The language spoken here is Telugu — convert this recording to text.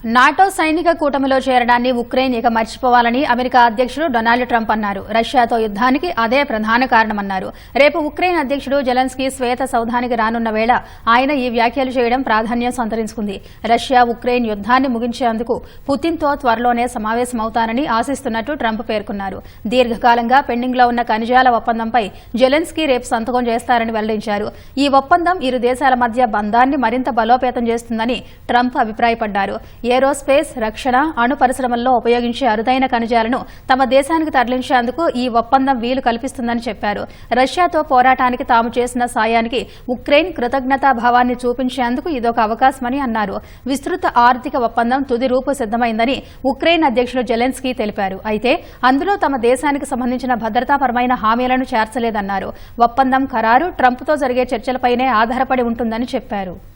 నాటో సైనిక కూటమిలో చేరడాన్ని ఉక్రెయిన్ ఇక మర్చిపోవాలని అమెరికా అధ్యక్షుడు డొనాల్డ్ ట్రంప్ అన్నారు. రష్యాతో యుద్ధానికి అదే ప్రధాన కారణమన్నారు. రేపు ఉక్రెయిన్ అధ్యక్షుడు జెలెన్స్కీ శ్వేత సౌధానికి రానున్న వేళ ఆయన ఈ వ్యాఖ్యలు చేయడం ప్రాధాన్యం సంతరించుకుంది. రష్యా ఉక్రెయిన్ యుద్ధాన్ని ముగించేందుకు పుతిన్తో త్వరలోనే సమావేశమవుతానని ఆశిస్తున్నట్టు ట్రంప్ పేర్కొన్నారు. దీర్ఘకాలంగా పెండింగ్లో ఉన్న ఖనిజాల ఒప్పందంపై జెలెన్స్కీ రేపు సంతకం చేస్తారని వెల్లడించారు. ఈ ఒప్పందం ఇరు దేశాల మధ్య బంధాన్ని మరింత బలోపేతం చేస్తుందని ట్రంప్ అభిప్రాయపడ్డారు. ఏరోస్పేస్, రక్షణ, అణు పరిశ్రమల్లో ఉపయోగించే అరుదైన ఖనిజాలను తమ దేశానికి తరలించేందుకు ఈ ఒప్పందం వీలు కల్పిస్తుందని చెప్పారు. రష్యాతో పోరాటానికి తాము చేసిన సాయానికి ఉక్రెయిన్ కృతజ్ఞతాభావాన్ని చూపించేందుకు ఇదొక అవకాశమని అన్నారు. విస్తృత ఆర్థిక ఒప్పందం తుది రూపు సిద్దమైందని ఉక్రెయిన్ అధ్యక్షుడు జెలెన్స్కీ తెలిపారు. అయితే అందులో తమ దేశానికి సంబంధించిన భద్రతాపరమైన హామీలను చేర్చలేదన్నారు. ఒప్పందం ఖరారు ట్రంప్తో జరిగే చర్చలపైనే ఆధారపడి ఉంటుందని చెప్పారు.